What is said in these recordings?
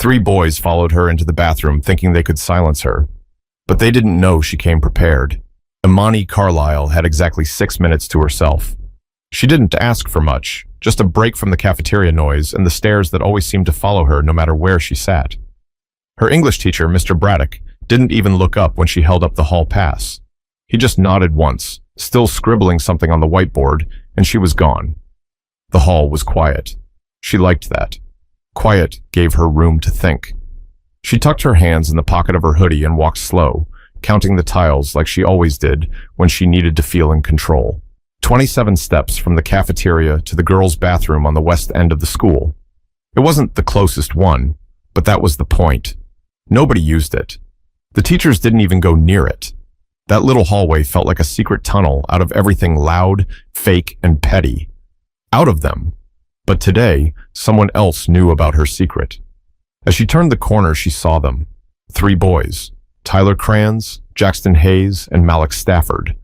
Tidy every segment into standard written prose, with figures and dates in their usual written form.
3 boys followed her into the bathroom thinking they could silence her. But they didn't know she came prepared. Imani Carlisle had exactly 6 minutes to herself. She didn't ask for much, just a break from the cafeteria noise and the stares that always seemed to follow her no matter where she sat. Her English teacher, Mr. Braddock, didn't even look up when she held up the hall pass. He just nodded once, still scribbling something on the whiteboard, and she was gone. The hall was quiet. She liked that. Quiet gave her room to think. She tucked her hands in the pocket of her hoodie and walked slow, counting the tiles like she always did when she needed to feel in control. 27 steps from the cafeteria to the girls' bathroom on the west end of the school. It wasn't the closest one, but that was the point. Nobody used it. The teachers didn't even go near it. That little hallway felt like a secret tunnel out of everything loud, fake, and petty. Out of them. But today, someone else knew about her secret. As she turned the corner, she saw them. 3 boys. Tyler Kranz, Jackson Hayes, and Malik Stafford.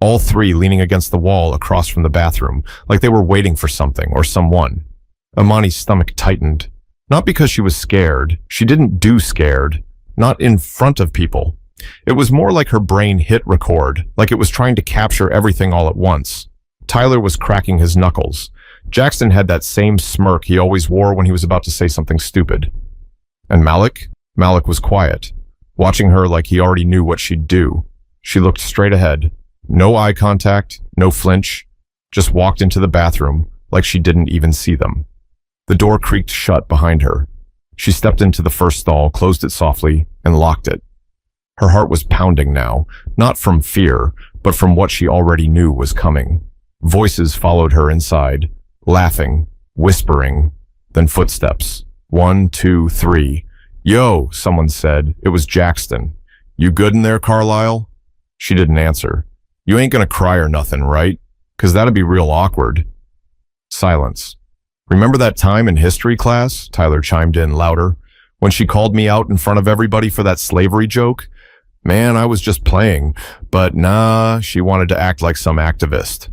All 3 leaning against the wall across from the bathroom, like they were waiting for something or someone. Imani's stomach tightened. Not because she was scared. She didn't do scared. Not in front of people. It was more like her brain hit record, like it was trying to capture everything all at once. Tyler was cracking his knuckles. Jackson had that same smirk he always wore when he was about to say something stupid. And Malik? Malik was quiet, watching her like he already knew what she'd do. She looked straight ahead. No eye contact, no flinch. Just walked into the bathroom like she didn't even see them. The door creaked shut behind her. She stepped into the first stall, closed it softly, and locked it. Her heart was pounding now, not from fear, but from what she already knew was coming. Voices followed her inside, laughing, whispering, then footsteps. 1, 2, 3. "Yo," someone said. It was Jackson. "You good in there, Carlisle?" She didn't answer. "You ain't gonna cry or nothing, right? 'Cause that'd be real awkward." Silence. "Remember that time in history class?" Tyler chimed in louder. "When she called me out in front of everybody for that slavery joke? Man, I was just playing. But nah, she wanted to act like some activist."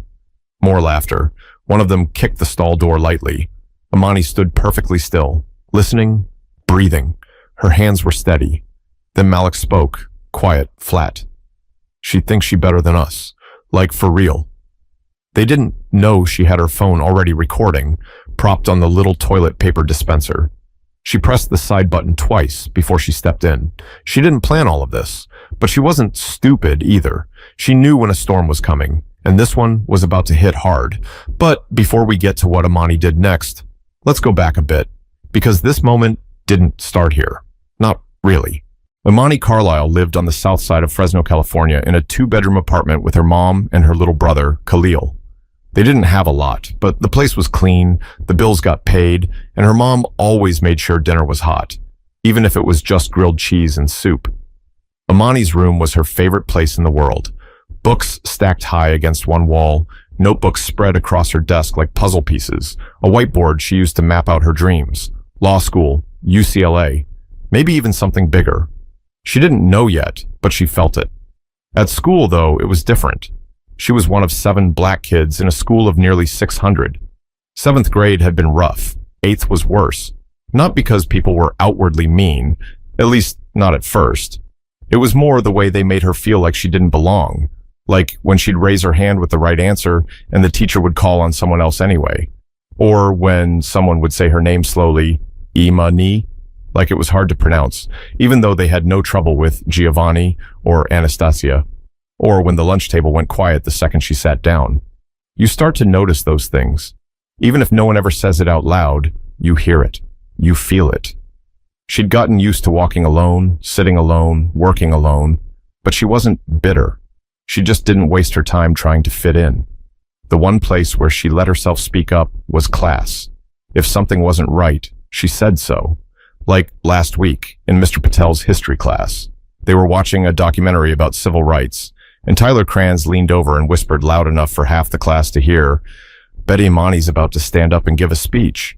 More laughter. One of them kicked the stall door lightly. Imani stood perfectly still, listening, breathing. Her hands were steady. Then Malik spoke, quiet, flat. "She thinks she better than us. Like, for real." They didn't know she had her phone already recording, propped on the little toilet paper dispenser. She pressed the side button twice before she stepped in. She didn't plan all of this, but she wasn't stupid either. She knew when a storm was coming, and this one was about to hit hard. But before we get to what Imani did next, let's go back a bit, because this moment didn't start here. Not really. Imani Carlisle lived on the south side of Fresno, California in a 2-bedroom apartment with her mom and her little brother, Khalil. They didn't have a lot, but the place was clean, the bills got paid, and her mom always made sure dinner was hot, even if it was just grilled cheese and soup. Imani's room was her favorite place in the world. Books stacked high against one wall, notebooks spread across her desk like puzzle pieces, a whiteboard she used to map out her dreams, law school, UCLA, maybe even something bigger. She didn't know yet, but she felt it. At school, though, it was different. She was one of 7 black kids in a school of nearly 600. 7th grade had been rough. 8th was worse. Not because people were outwardly mean, at least not at first. It was more the way they made her feel like she didn't belong. Like when she'd raise her hand with the right answer and the teacher would call on someone else anyway. Or when someone would say her name slowly, Imani, like it was hard to pronounce, even though they had no trouble with Giovanni or Anastasia. Or when the lunch table went quiet the second she sat down. You start to notice those things. Even if no one ever says it out loud, you hear it. You feel it. She'd gotten used to walking alone, sitting alone, working alone, but she wasn't bitter. She just didn't waste her time trying to fit in. The one place where she let herself speak up was class. If something wasn't right, she said so. Like last week in Mr. Patel's history class. They were watching a documentary about civil rights, and Tyler Kranz leaned over and whispered loud enough for half the class to hear, "Bet Imani's about to stand up and give a speech."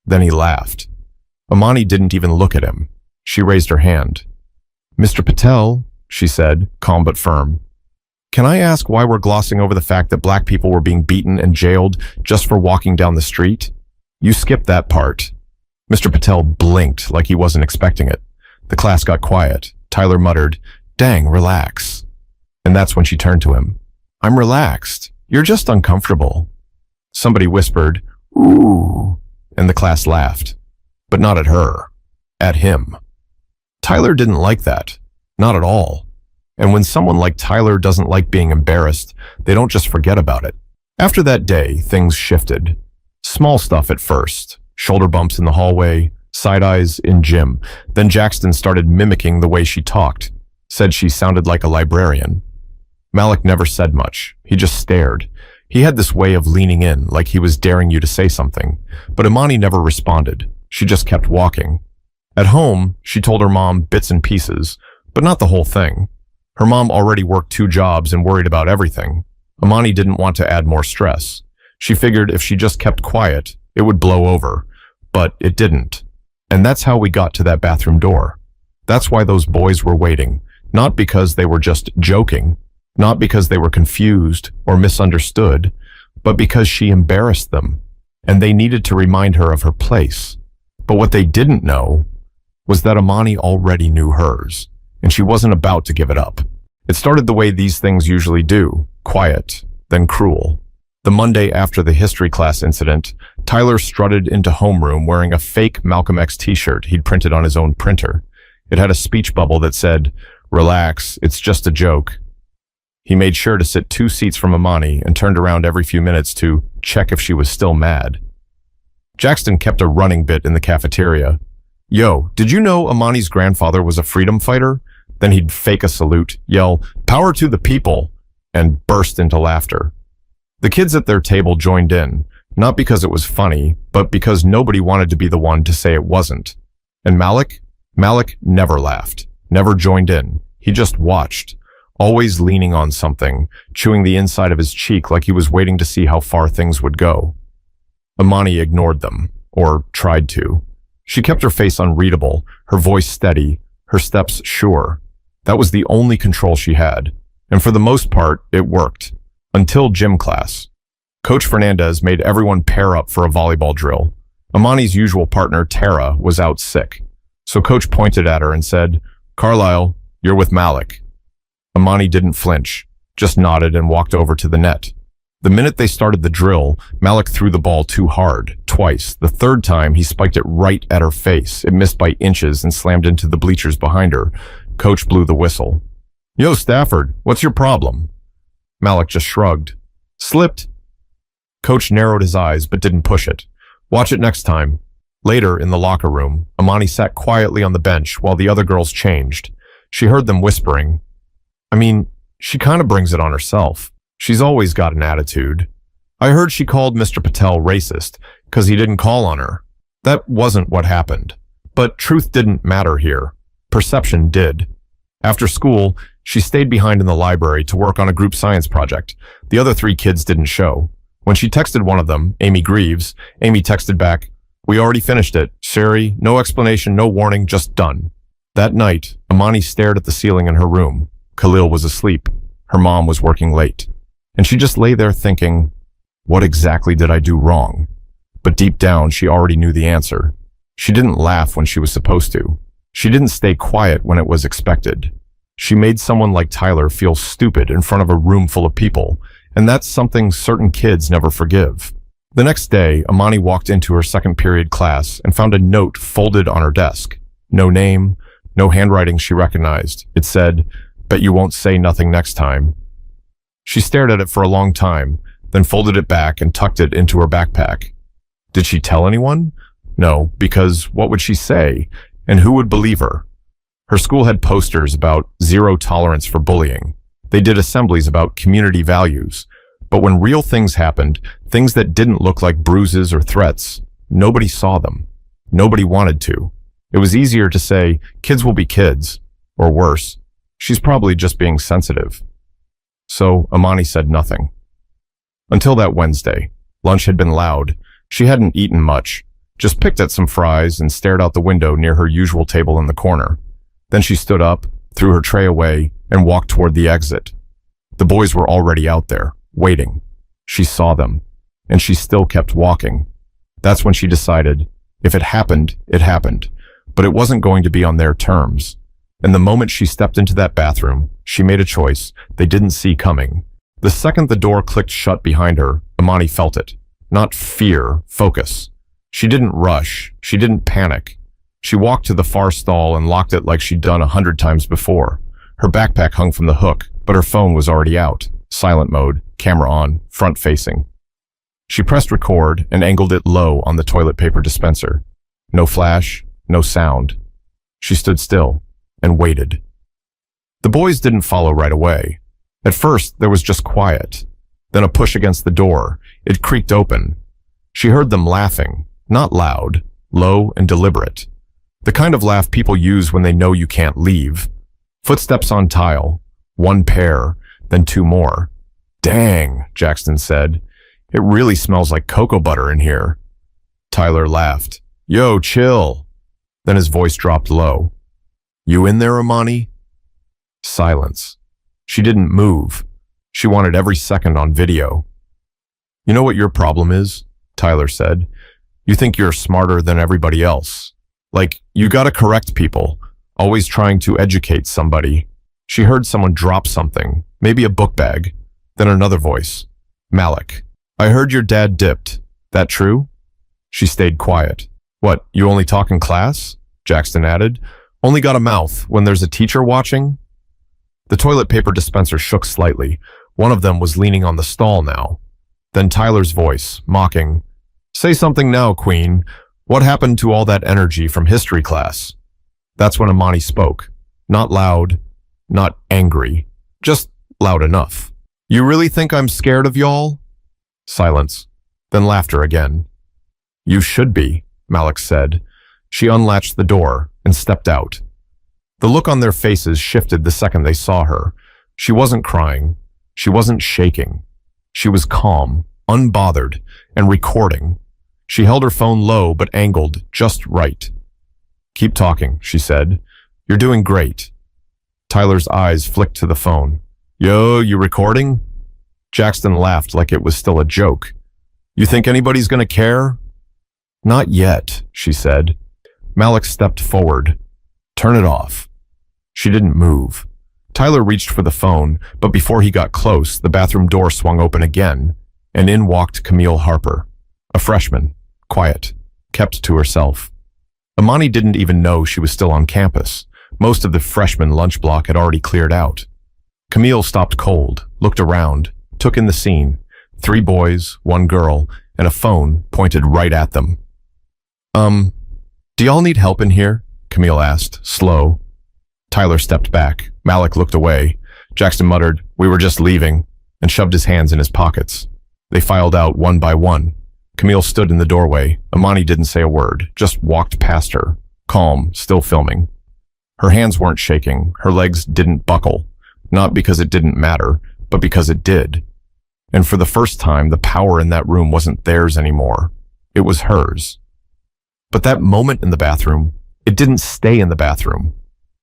Then he laughed. Imani didn't even look at him. She raised her hand. "Mr. Patel," she said, calm but firm, "can I ask why we're glossing over the fact that black people were being beaten and jailed just for walking down the street? You skipped that part." Mr. Patel blinked like he wasn't expecting it. The class got quiet. Tyler muttered, "Dang, relax." And that's when she turned to him. "I'm relaxed. You're just uncomfortable." Somebody whispered, "Ooh," and the class laughed. But not at her. At him. Tyler didn't like that. Not at all. And when someone like Tyler doesn't like being embarrassed, they don't just forget about it. After that day, things shifted. Small stuff at first. Shoulder bumps in the hallway, side eyes in gym. Then Jackson started mimicking the way she talked. Said she sounded like a librarian. Malik never said much. He just stared. He had this way of leaning in, like he was daring you to say something. But Imani never responded. She just kept walking. At home, she told her mom bits and pieces, but not the whole thing. Her mom already worked 2 jobs and worried about everything. Imani didn't want to add more stress. She figured if she just kept quiet, it would blow over. But it didn't. And that's how we got to that bathroom door. That's why those boys were waiting. Not because they were just joking. Not because they were confused or misunderstood, but because she embarrassed them, and they needed to remind her of her place. But what they didn't know was that Imani already knew hers, and she wasn't about to give it up. It started the way these things usually do, quiet, then cruel. The Monday after the history class incident, Tyler strutted into homeroom wearing a fake Malcolm X t-shirt he'd printed on his own printer. It had a speech bubble that said, "Relax, it's just a joke." He made sure to sit 2 seats from Imani and turned around every few minutes to check if she was still mad. Jackson kept a running bit in the cafeteria. "Yo, did you know Imani's grandfather was a freedom fighter?" Then he'd fake a salute, yell, "Power to the people," and burst into laughter. The kids at their table joined in, not because it was funny, but because nobody wanted to be the one to say it wasn't. And Malik never laughed, never joined in. He just watched, always leaning on something, chewing the inside of his cheek like he was waiting to see how far things would go. Imani ignored them, or tried to. She kept her face unreadable, her voice steady, her steps sure. That was the only control she had, and for the most part, it worked. Until gym class. Coach Fernandez made everyone pair up for a volleyball drill. Imani's usual partner, Tara, was out sick. So Coach pointed at her and said, "Carlisle, you're with Malik." Imani didn't flinch, just nodded and walked over to the net. The minute they started the drill, Malik threw the ball too hard, twice. The third time, he spiked it right at her face. It missed by inches and slammed into the bleachers behind her. Coach blew the whistle. "Yo, Stafford, what's your problem?" Malik just shrugged. "Slipped." Coach narrowed his eyes but didn't push it. "Watch it next time." Later, in the locker room, Imani sat quietly on the bench while the other girls changed. She heard them whispering. She kind of brings it on herself. She's always got an attitude. I heard she called Mr. Patel racist because he didn't call on her. That wasn't what happened. But truth didn't matter here. Perception did. After school, she stayed behind in the library to work on a group science project. The other 3 kids didn't show. When she texted one of them, Amy Greaves, Amy texted back, "We already finished it. Sherry, no explanation, no warning, just done." That night, Imani stared at the ceiling in her room. Khalil was asleep. Her mom was working late. And she just lay there thinking, what exactly did I do wrong? But deep down, she already knew the answer. She didn't laugh when she was supposed to. She didn't stay quiet when it was expected. She made someone like Tyler feel stupid in front of a room full of people, and that's something certain kids never forgive. The next day, Imani walked into her second period class and found a note folded on her desk. No name, no handwriting she recognized. It said, "Bet you won't say nothing next time." She stared at it for a long time, then folded it back and tucked it into her backpack. Did she tell anyone? No, because what would she say? And who would believe her? Her school had posters about zero tolerance for bullying. They did assemblies about community values. But when real things happened, things that didn't look like bruises or threats, nobody saw them. Nobody wanted to. It was easier to say, kids will be kids. Or worse, she's probably just being sensitive. So Imani said nothing. Until that Wednesday. Lunch had been loud. She hadn't eaten much, just picked at some fries and stared out the window near her usual table in the corner. Then she stood up, threw her tray away, and walked toward the exit. The boys were already out there, waiting. She saw them, and she still kept walking. That's when she decided, If it happened, it happened. But it wasn't going to be on their terms. And the moment she stepped into that bathroom, she made a choice they didn't see coming. The second the door clicked shut behind her, Imani felt it. Not fear, focus. She didn't rush. She didn't panic. She walked to the far stall and locked it like she'd done 100 times before. Her backpack hung from the hook, but her phone was already out. Silent mode, camera on, front facing. She pressed record and angled it low on the toilet paper dispenser. No flash, no sound. She stood still and waited. The boys didn't follow right away. At first, there was just quiet. Then a push against the door. It creaked open. She heard them laughing, not loud, low and deliberate. The kind of laugh people use when they know you can't leave. Footsteps on tile. One pair, then two more. Dang, Jackson said. It really smells like cocoa butter in here. Tyler laughed. Yo, chill. Then his voice dropped low. You in there, Imani? Silence. She didn't move. She wanted every second on video. You know what your problem is? Tyler said. You think you're smarter than everybody else. Like, you gotta correct people, always trying to educate somebody. She heard someone drop something, maybe a book bag. Then another voice. Malik. I heard your dad dipped. That true? She stayed quiet. What, you only talk in class? Jackson added. Only got a mouth when there's a teacher watching? The toilet paper dispenser shook slightly. One of them was leaning on the stall now. Then Tyler's voice, mocking. Say something now, Queen. What happened to all that energy from history class? That's when Imani spoke. Not loud, not angry, just loud enough. You really think I'm scared of y'all? Silence. Then laughter again. You should be, Malik said. She unlatched the door and stepped out. The look on their faces shifted the second they saw her. She wasn't crying. She wasn't shaking. She was calm, unbothered, and recording. She held her phone low but angled just right. Keep talking, she said. You're doing great. Tyler's eyes flicked to the phone. Yo, you recording? Jackson laughed like it was still a joke. You think anybody's gonna care? Not yet, she said. Malik stepped forward. Turn it off. She didn't move. Tyler reached for the phone, but before he got close, the bathroom door swung open again, and in walked Camille Harper, a freshman, quiet, kept to herself. Imani didn't even know she was still on campus. Most of the freshman lunch block had already cleared out. Camille stopped cold, looked around, took in the scene. 3 boys, 1 girl, and a phone pointed right at them. Do y'all need help in here? Camille asked, slow. Tyler stepped back. Malik looked away. Jackson muttered, we were just leaving, and shoved his hands in his pockets. They filed out one by one. Camille stood in the doorway. Imani didn't say a word, just walked past her, calm, still filming. Her hands weren't shaking. Her legs didn't buckle. Not because it didn't matter, but because it did. And for the first time, the power in that room wasn't theirs anymore. It was hers. But that moment in the bathroom, it didn't stay in the bathroom.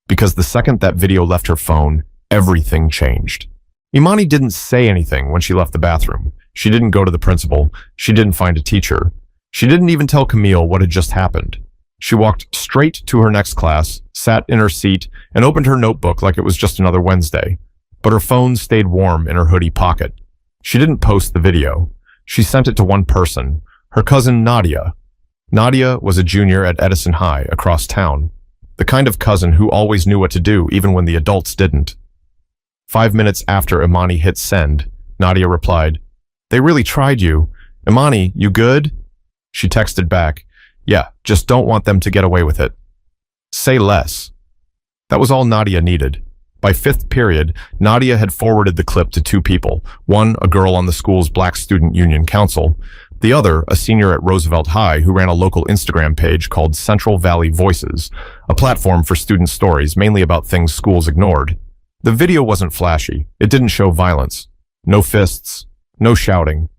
Because the second that video left her phone, everything changed. Imani didn't say anything when she left the bathroom. She didn't go to the principal. She didn't find a teacher. She didn't even tell Camille what had just happened. She walked straight to her next class, sat in her seat, and opened her notebook like it was just another Wednesday. But her phone stayed warm in her hoodie pocket. She didn't post the video. She sent it to one person, her cousin Nadia. Nadia was a junior at Edison High across town. The kind of cousin who always knew what to do even when the adults didn't. 5 minutes after Imani hit send, Nadia replied, They really tried you. Imani, you good? She texted back, Yeah, just don't want them to get away with it. Say less. That was all Nadia needed. By 5th period, Nadia had forwarded the clip to 2 people, one a girl on the school's Black Student Union Council, the other a senior at Roosevelt High who ran a local Instagram page called Central Valley Voices, a platform for student stories mainly about things schools ignored. The video wasn't flashy. It didn't show violence. No fists, no shouting.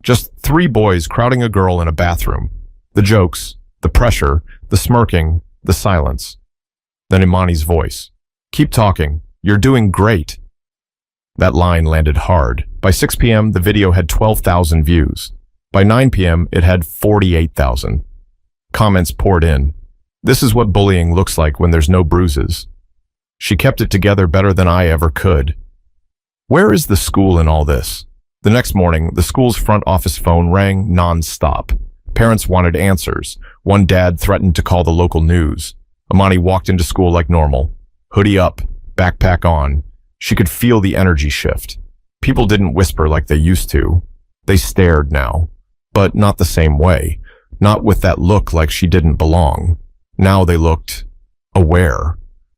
Just 3 boys crowding a girl in a bathroom. The jokes, the pressure, the smirking, the silence. Then Imani's voice. Keep talking. You're doing great. That line landed hard. By 6 p.m., the video had 12,000 views. By 9 p.m., it had 48,000. Comments poured in. This is what bullying looks like when there's no bruises. She kept it together better than I ever could. Where is the school in all this? The next morning, the school's front office phone rang non-stop. Parents wanted answers. One dad threatened to call the local news. Amani walked into school like normal. Hoodie up, backpack on. She could feel the energy shift. People didn't whisper like they used to. They stared now, but not the same way. Not with that look like she didn't belong. Now they looked aware.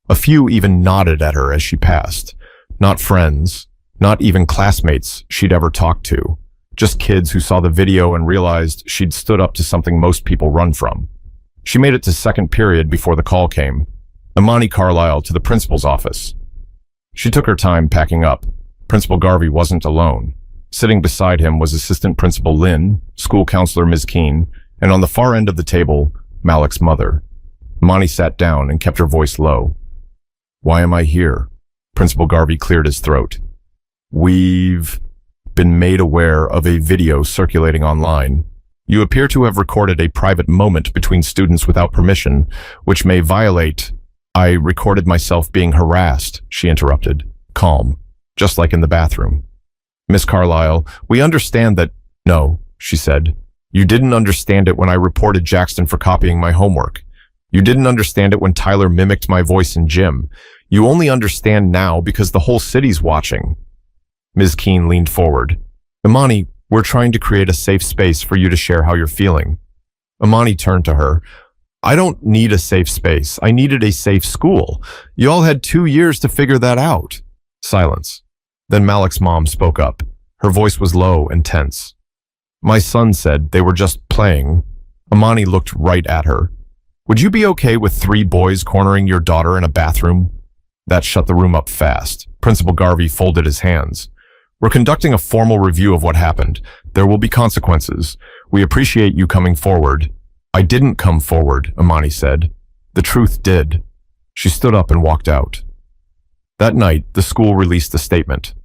A few even nodded at her as she passed. Not friends, not even classmates she'd ever talked to. Just kids who saw the video and realized she'd stood up to something most people run from. She made it to second period before the call came. Imani Carlisle to the principal's office. She took her time packing up. Principal Garvey wasn't alone. Sitting beside him was Assistant Principal Lynn, School Counselor Ms. Keene, and on the far end of the table, Malik's mother. Imani sat down and kept her voice low. Why am I here? Principal Garvey cleared his throat. We've been made aware of a video circulating online. You appear to have recorded a private moment between students without permission, which may violate... I recorded myself being harassed, she interrupted, calm, just like in the bathroom. Miss Carlisle, we understand that... No, she said. You didn't understand it when I reported Jackson for copying my homework. You didn't understand it when Tyler mimicked my voice in gym. You only understand now because the whole city's watching. Ms. Keene leaned forward. Imani, we're trying to create a safe space for you to share how you're feeling. Imani turned to her. I don't need a safe space. I needed a safe school. You all had 2 years to figure that out. Silence. Then Malik's mom spoke up. Her voice was low and tense. My son said they were just playing. Imani looked right at her. Would you be okay with 3 boys cornering your daughter in a bathroom? That shut the room up fast. Principal Garvey folded his hands. We're conducting a formal review of what happened. There will be consequences. We appreciate you coming forward. I didn't come forward, Imani said. The truth did. She stood up and walked out. That night, the school released a statement.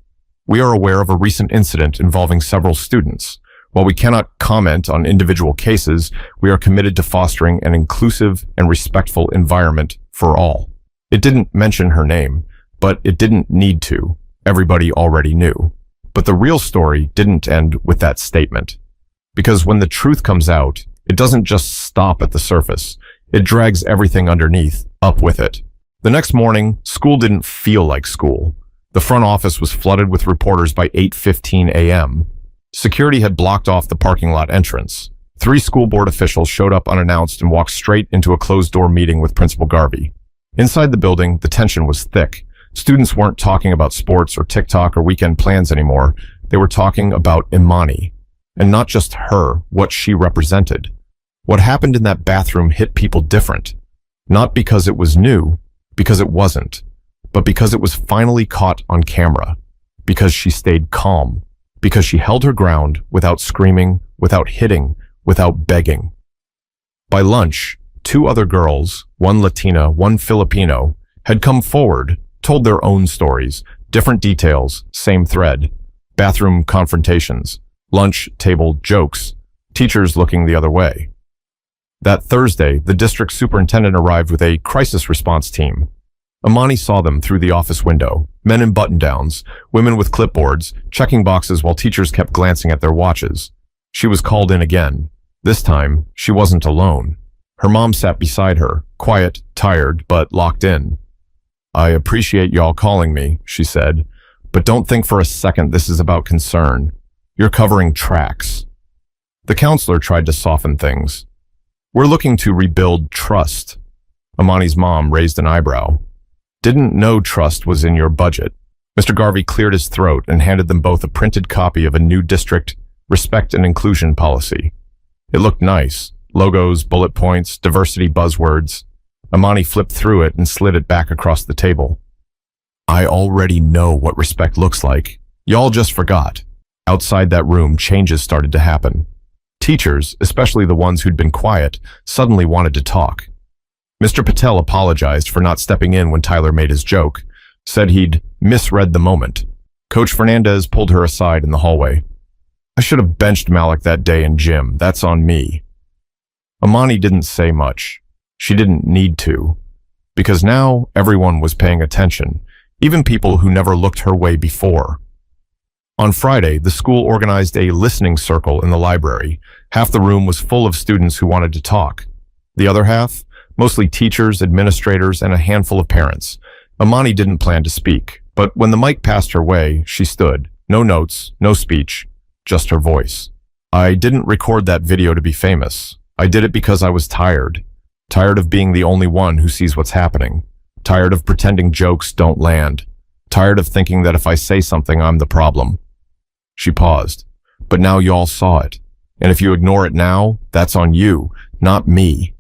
We are aware of a recent incident involving several students. While we cannot comment on individual cases, we are committed to fostering an inclusive and respectful environment for all. It didn't mention her name, but it didn't need to. Everybody already knew. But the real story didn't end with that statement. Because when the truth comes out, it doesn't just stop at the surface. It drags everything underneath up with it. The next morning, school didn't feel like school. The front office was flooded with reporters by 8:15 a.m. Security had blocked off the parking lot entrance. 3 school board officials showed up unannounced and walked straight into a closed-door meeting with Principal Garvey. Inside the building, the tension was thick. Students weren't talking about sports or TikTok or weekend plans anymore. They were talking about Imani. And not just her, what she represented. What happened in that bathroom hit people different. Not because it was new, because it wasn't, but because it was finally caught on camera. Because she stayed calm. Because she held her ground without screaming, without hitting, without begging. By lunch, 2 other girls, one Latina, one Filipino, had come forward, told their own stories, different details, same thread. Bathroom confrontations, lunch table jokes, teachers looking the other way. That Thursday, the district superintendent arrived with a crisis response team. Imani saw them through the office window, men in button-downs, women with clipboards, checking boxes while teachers kept glancing at their watches. She was called in again. This time, she wasn't alone. Her mom sat beside her, quiet, tired, but locked in. I appreciate y'all calling me, she said, but don't think for a second this is about concern. You're covering tracks. The counselor tried to soften things. We're looking to rebuild trust. Imani's mom raised an eyebrow. Didn't know trust was in your budget. Mr. Garvey cleared his throat and handed them both a printed copy of a new district respect and inclusion policy. It looked nice. Logos, bullet points, diversity buzzwords. Imani flipped through it and slid it back across the table. I already know what respect looks like. Y'all just forgot. Outside that room, changes started to happen. Teachers, especially the ones who'd been quiet, suddenly wanted to talk. Mr. Patel apologized for not stepping in when Tyler made his joke, said he'd misread the moment. Coach Fernandez pulled her aside in the hallway. I should have benched Malik that day in gym. That's on me. Amani didn't say much. She didn't need to, because now everyone was paying attention, even people who never looked her way before. On Friday, the school organized a listening circle in the library. Half the room was full of students who wanted to talk. The other half, mostly teachers, administrators, and a handful of parents. Amani didn't plan to speak, but when the mic passed her way, she stood. No notes, no speech, just her voice. I didn't record that video to be famous. I did it because I was tired. Tired of being the only one who sees what's happening. Tired of pretending jokes don't land. Tired of thinking that if I say something, I'm the problem. She paused. But now you all saw it. And if you ignore it now, that's on you, not me.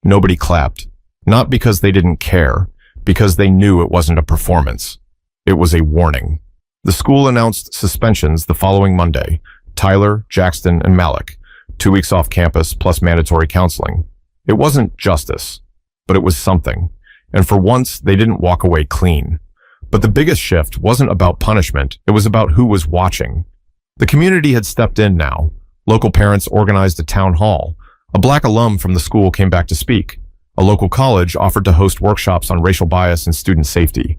Nobody clapped. Not because they didn't care, because they knew it wasn't a performance. It was a warning. The school announced suspensions the following Monday. Tyler, Jackson, and Malik. 2 weeks off campus plus mandatory counseling. It wasn't justice, but it was something. And for once, they didn't walk away clean. But the biggest shift wasn't about punishment, it was about who was watching. The community had stepped in now. Local parents organized a town hall. A black alum from the school came back to speak. A local college offered to host workshops on racial bias and student safety.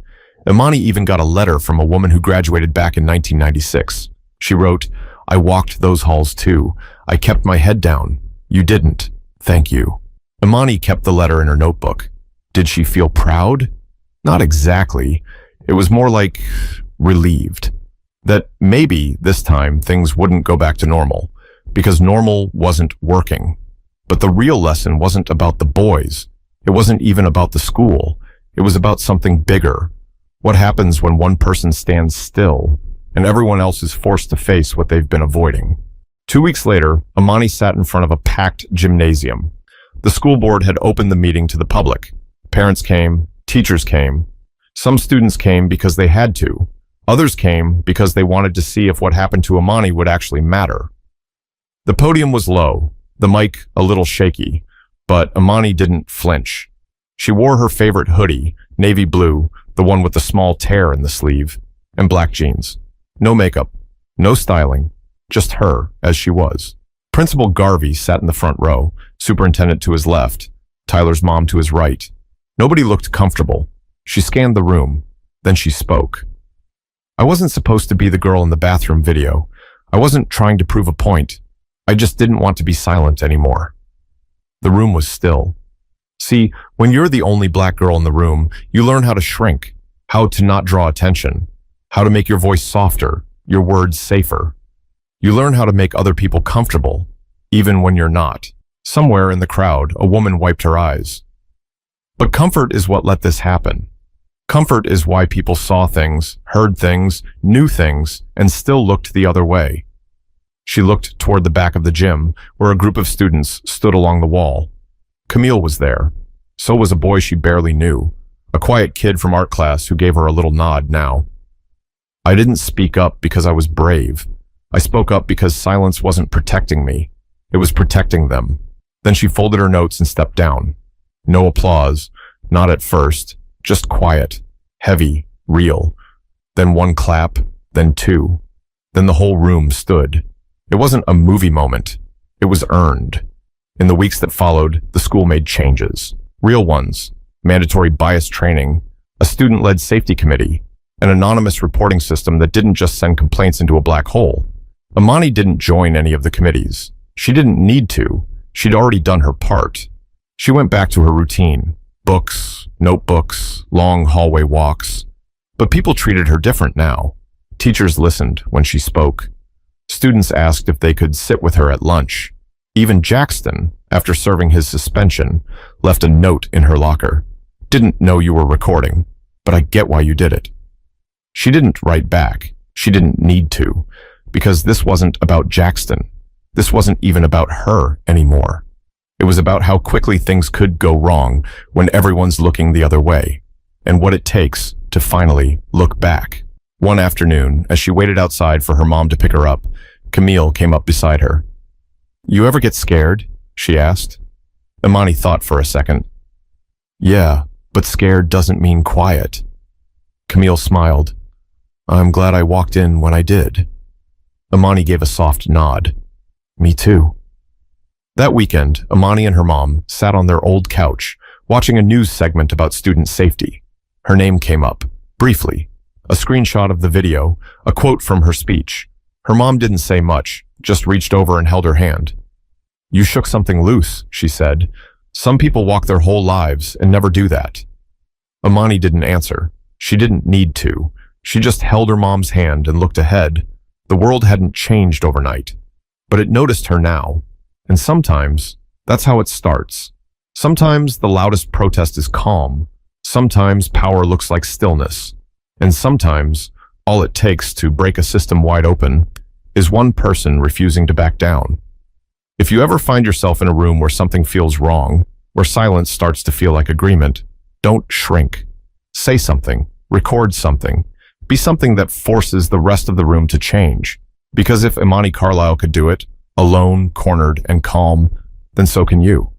Imani even got a letter from a woman who graduated back in 1996. She wrote, "I walked those halls too. I kept my head down. You didn't. Thank you." Imani kept the letter in her notebook. Did she feel proud? Not exactly. It was more like relieved. That maybe this time things wouldn't go back to normal, because normal wasn't working. But the real lesson wasn't about the boys. It wasn't even about the school. It was about something bigger. What happens when one person stands still and everyone else is forced to face what they've been avoiding? 2 weeks later, Imani sat in front of a packed gymnasium. The school board had opened the meeting to the public. Parents came, teachers came. Some students came because they had to. Others came because they wanted to see if what happened to Imani would actually matter. The podium was low, the mic a little shaky, but Imani didn't flinch. She wore her favorite hoodie, navy blue, the one with the small tear in the sleeve, and black jeans. No makeup, no styling, just her as she was. Principal Garvey sat in the front row, superintendent to his left, Tyler's mom to his right. Nobody looked comfortable. She scanned the room, then she spoke. I wasn't supposed to be the girl in the bathroom video. I wasn't trying to prove a point. I just didn't want to be silent anymore. The room was still. See, when you're the only black girl in the room, you learn how to shrink, how to not draw attention, how to make your voice softer, your words safer. You learn how to make other people comfortable, even when you're not. Somewhere in the crowd, a woman wiped her eyes. But comfort is what let this happen. Comfort is why people saw things, heard things, knew things, and still looked the other way. She looked toward the back of the gym, where a group of students stood along the wall. Camille was there. So was a boy she barely knew, a quiet kid from art class who gave her a little nod now. I didn't speak up because I was brave. I spoke up because silence wasn't protecting me. It was protecting them. Then she folded her notes and stepped down. No applause, not at first, just quiet, heavy, real. Then one clap, then two. Then the whole room stood. It wasn't a movie moment. It was earned. In the weeks that followed, the school made changes. Real ones. Mandatory bias training, a student-led safety committee, an anonymous reporting system that didn't just send complaints into a black hole. Imani didn't join any of the committees. She didn't need to. She'd already done her part. She went back to her routine. Books, notebooks, long hallway walks. But people treated her different now. Teachers listened when she spoke. Students asked if they could sit with her at lunch. Even Jackson, after serving his suspension, left a note in her locker. Didn't know you were recording, but I get why you did it. She didn't write back. She didn't need to, because this wasn't about Jackson. This wasn't even about her anymore. It was about how quickly things could go wrong when everyone's looking the other way, and what it takes to finally look back. One afternoon, as she waited outside for her mom to pick her up, Camille came up beside her. "You ever get scared?" she asked. Imani thought for a second. "Yeah, but scared doesn't mean quiet." Camille smiled. "I'm glad I walked in when I did." Imani gave a soft nod. "Me too." That weekend, Imani and her mom sat on their old couch, watching a news segment about student safety. Her name came up, briefly. A screenshot of the video, a quote from her speech. Her mom didn't say much, just reached over and held her hand. "You shook something loose," she said. "Some people walk their whole lives and never do that." Imani didn't answer. She didn't need to. She just held her mom's hand and looked ahead. The world hadn't changed overnight, but it noticed her now. And sometimes, that's how it starts. Sometimes the loudest protest is calm. Sometimes power looks like stillness. And sometimes, all it takes to break a system wide open is one person refusing to back down. If you ever find yourself in a room where something feels wrong, where silence starts to feel like agreement, don't shrink. Say something, record something, be something that forces the rest of the room to change. Because if Imani Carlisle could do it, alone, cornered, and calm, then so can you.